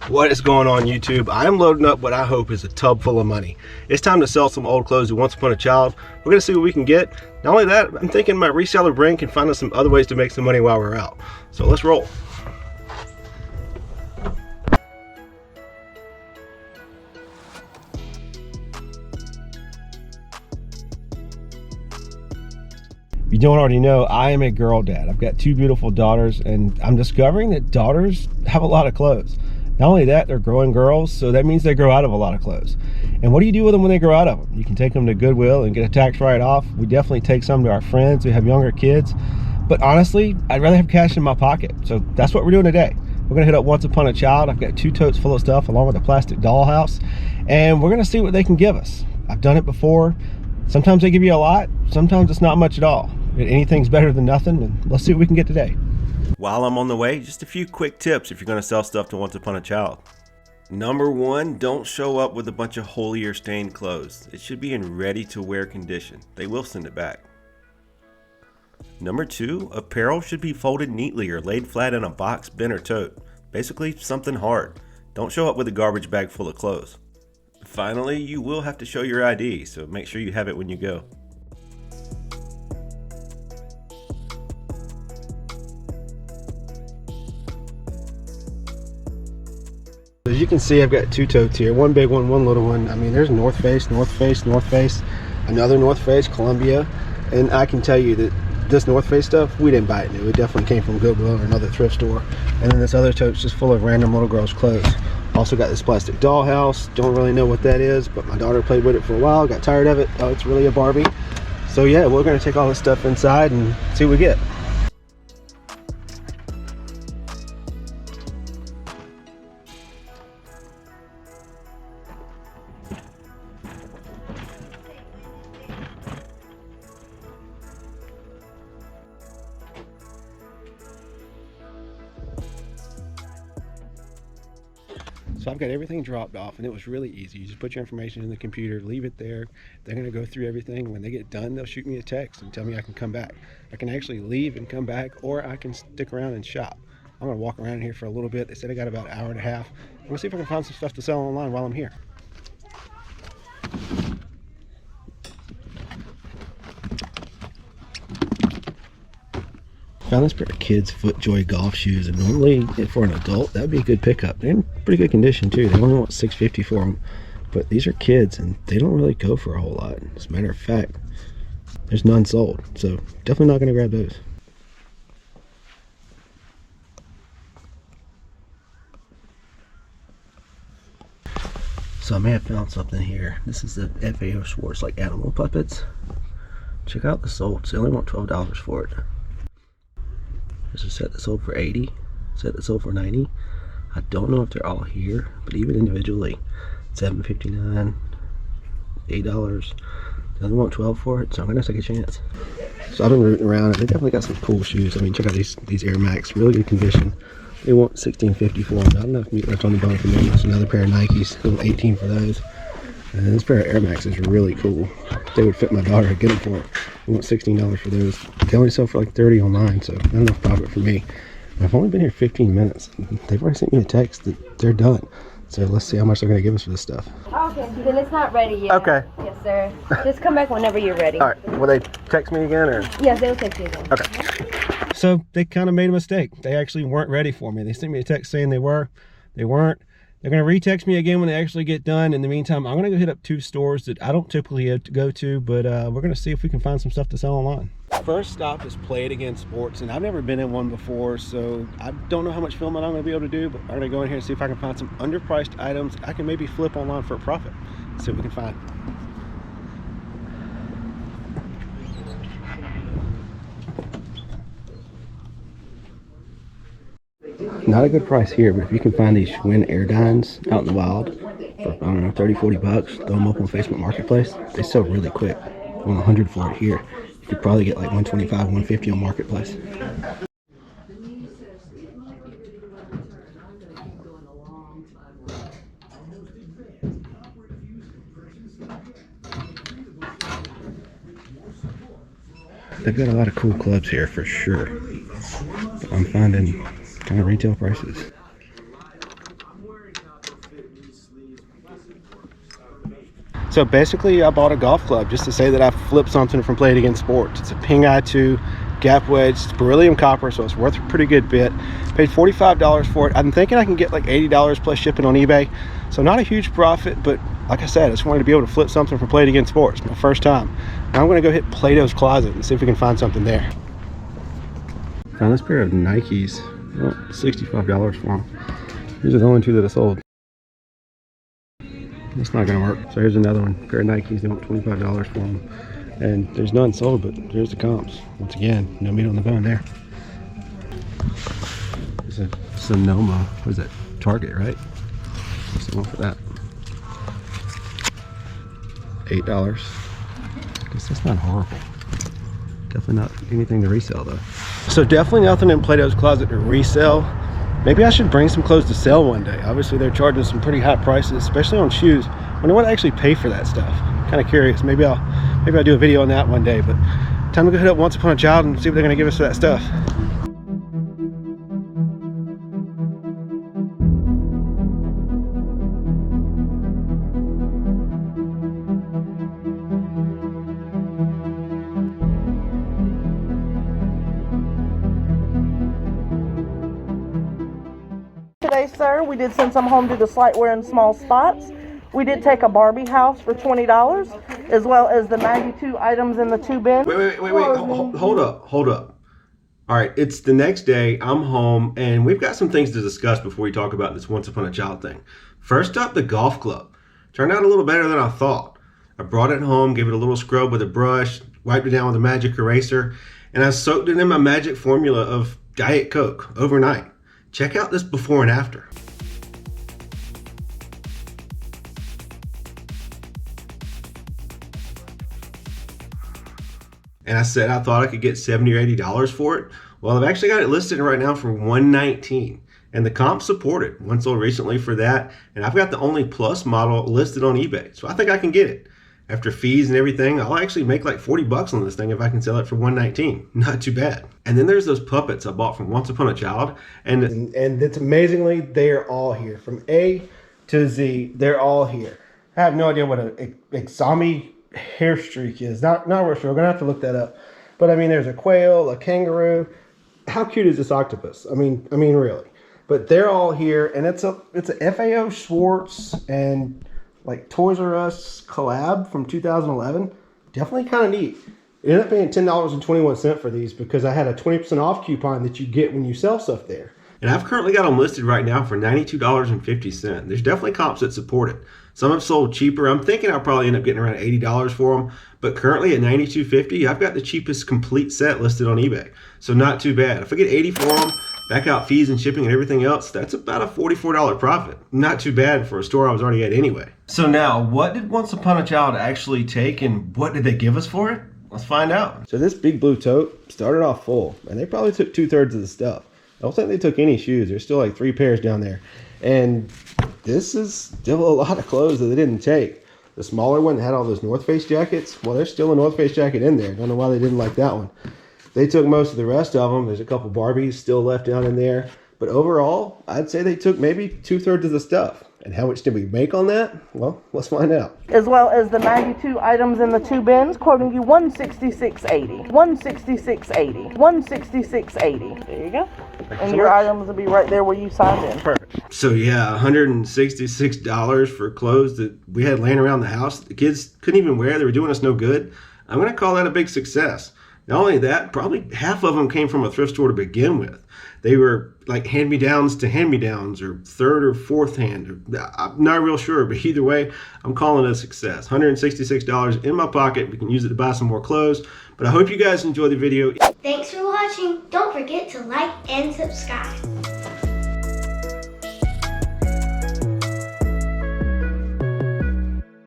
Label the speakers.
Speaker 1: What is going on, YouTube? I'm loading up what I hope is a tub full of money. It's time to sell some old clothes to Once Upon a Child. We're gonna see what we can get. Not only that, I'm thinking my reseller brain can find us some other ways to make some money while we're out. So let's roll. If you don't already know, I am a girl dad. I've got two beautiful daughters, and I'm discovering that daughters have a lot of clothes. Not only that, they're growing girls, so that means they grow out of a lot of clothes. And what do you do with them when they grow out of them? You can take them to Goodwill and get a tax write-off. We definitely take some to our friends who have younger kids. But honestly, I'd rather have cash in my pocket. So that's what we're doing today. We're gonna hit up Once Upon a Child. I've got 2 totes full of stuff along with a plastic dollhouse. And we're gonna see what they can give us. I've done it before. Sometimes they give you a lot, sometimes it's not much at all. Anything's better than nothing, and let's see what we can get today. While I'm on the way, just a few quick tips if you're going to sell stuff to Once Upon a Child. Number 1, don't show up with a bunch of holey or stained clothes. It should be in ready to wear condition. They will send it back. Number 2, apparel should be folded neatly or laid flat in a box, bin, or tote. Basically, something hard. Don't show up with a garbage bag full of clothes. Finally, you will have to show your ID, so make sure you have it when you go. As you can see, I've got 2 totes here, one big one, one little one. I mean, there's North Face, North Face, North Face, another North Face, Columbia, and I can tell you that this North Face stuff, we didn't buy it new. It definitely came from Goodwill or another thrift store. And then this other tote's just full of random little girls' clothes. Also got this plastic dollhouse. Don't really know what that is, but my daughter played with it for a while, got tired of it. Oh, it's really a Barbie. So yeah, we're gonna take all this stuff inside and see what we get. So I've got everything dropped off, and it was really easy. You just put your information in the computer, leave it there. They're gonna go through everything. When they get done, they'll shoot me a text and tell me I can come back. I can actually leave and come back, or I can stick around and shop. I'm gonna walk around here for a little bit. They said I got about an hour and a half. I'm gonna see if I can find some stuff to sell online while I'm here. Found this pair of kids' FootJoy golf shoes, and normally for an adult that would be a good pickup. They're in pretty good condition too. They only want $6.50 for them, but these are kids and they don't really go for a whole lot. As a matter of fact, there's none sold, so definitely not going to grab those. So I may have found something here. This is the FAO Schwartz, like animal puppets. Check out the solds. They only want $12 for it. There's a set that sold for $80, a set that sold for $90. I don't know if they're all here, but even individually, $7.59, $8. They only want $12 for it, so I'm gonna take a chance. So I've been rooting around, and they definitely got some cool shoes. I mean, check out these Air Max, really good condition. They want $16.50 for them. Not enough meat left on the bone for me. There's another pair of Nikes, $18 for those. And this pair of Air Maxes are really cool. They would fit my daughter to get them for it. I want $16 for those. They only sell for like $30 online, so not enough profit for me. And I've only been here 15 minutes. They've already sent me a text that they're done. So let's see how much they're going to give us for this stuff.
Speaker 2: Okay, then it's not ready yet.
Speaker 1: Okay.
Speaker 2: Yes, sir. Just come back whenever you're ready.
Speaker 1: All right. Will they text me again, or?
Speaker 2: Yes, they'll text you again.
Speaker 1: Okay. So they kind of made a mistake. They actually weren't ready for me. They sent me a text saying they were. They weren't. They're going to retext me again when they actually get done. In the meantime, I'm going to go hit up 2 stores that I don't typically go to, but we're going to see if we can find some stuff to sell online. First stop is Play It Again Sports, and I've never been in one before, so I don't know how much filming I'm going to be able to do, but I'm going to go in here and see if I can find some underpriced items I can maybe flip online for a profit. See what we can find. Not a good price here, but if you can find these Schwinn Airdynes out in the wild for, I don't know, 30, 40 bucks, throw them up on Facebook Marketplace, they sell really quick. I want 100 for it here. You could probably get like 125, 150 on Marketplace. They've got a lot of cool clubs here for sure. But I'm finding kind of retail prices. So basically I bought a golf club just to say that I flipped something from Play It Again Sports. It's a Ping I2 gap wedge. It's beryllium copper, so it's worth a pretty good bit. Paid $45 for it. I'm thinking I can get like $80 plus shipping on eBay. So not a huge profit, but like I said, I just wanted to be able to flip something from Play It Again Sports. My first time. Now I'm gonna go hit Plato's Closet and see if we can find something there. Found this pair of Nikes. Oh, $65 for them. These are the only two that I sold. That's not gonna work. So here's another one, pair of Nikes. They want $25 for them. And there's none sold, but here's the comps. Once again, no meat on the bone there. There's a Sonoma. What is that? Target, right? What's the one for that? $8. I guess that's not horrible. Definitely not anything to resell though. So definitely nothing in Plato's Closet to resell. Maybe I should bring some clothes to sell one day. Obviously they're charging some pretty high prices, especially on shoes. I wonder what I actually pay for that stuff. Kind of curious. Maybe I'll do a video on that one day. But time to go hit up Once Upon a Child and see what they're gonna give us for that stuff.
Speaker 3: Today, sir, we did send some home due to slight wear in small spots. We did take a Barbie house for $20, as well as the 92 items in the 2 bins.
Speaker 1: Wait. Hold up. All right, it's the next day. I'm home, and we've got some things to discuss before we talk about this Once Upon a Child thing. First up, the golf club. Turned out a little better than I thought. I brought it home, gave it a little scrub with a brush, wiped it down with a magic eraser, and I soaked it in my magic formula of Diet Coke overnight. Check out this before and after. And I said I thought I could get $70 or $80 for it. Well, I've actually got it listed right now for $119, and the comp supported. One sold recently for that, and I've got the only plus model listed on eBay, so I think I can get it. After fees and everything, I'll actually make like 40 bucks on this thing if I can sell it for $119. Not too bad. And then there's those puppets I bought from Once Upon a Child, and it's amazingly, they're all here. From A to Z, they're all here. I have no idea what a zombie hair streak is. Not real sure. We're gonna have to look that up. But I mean, there's a quail, a kangaroo. How cute is this octopus? I mean, really. But they're all here, and it's a FAO Schwartz and like Toys R Us collab from 2011. Definitely kind of neat. I ended up paying $10.21 for these because I had a 20% off coupon that you get when you sell stuff there. And I've currently got them listed right now for $92.50. There's definitely comps that support it. Some have sold cheaper. I'm thinking I'll probably end up getting around $80 for them. But currently at $92.50, I've got the cheapest complete set listed on eBay. So not too bad. If I get $80 for them, back out fees and shipping and everything else, that's about a $44 profit. Not too bad for a store I was already at anyway. So now, what did Once Upon a Child actually take, and what did they give us for it? Let's find out. So this big blue tote started off full, and they probably took 2/3 of the stuff. I don't think they took any shoes. There's still like 3 pairs down there. And this is still a lot of clothes that they didn't take. The smaller one that had all those North Face jackets, well, there's still a North Face jacket in there. Don't know why they didn't like that one. They took most of the rest of them. There's a couple Barbies still left down in there. But overall, I'd say they took maybe 2/3 of the stuff. And how much did we make on that? Well, let's find out.
Speaker 3: As well as the 92 items in the 2 bins, quoting you $166.80. $166.80. $166.80. There you go. And your items will be right there where you signed in.
Speaker 1: Perfect. So yeah, $166 for clothes that we had laying around the house. The kids couldn't even wear. They were doing us no good. I'm going to call that a big success. Not only that, probably half of them came from a thrift store to begin with. They were like hand-me-downs to hand-me-downs, or third or fourth hand. I'm not real sure, but either way, I'm calling it a success. $166 in my pocket. We can use it to buy some more clothes. But I hope you guys enjoyed the video.
Speaker 4: Thanks for watching. Don't forget to like and subscribe.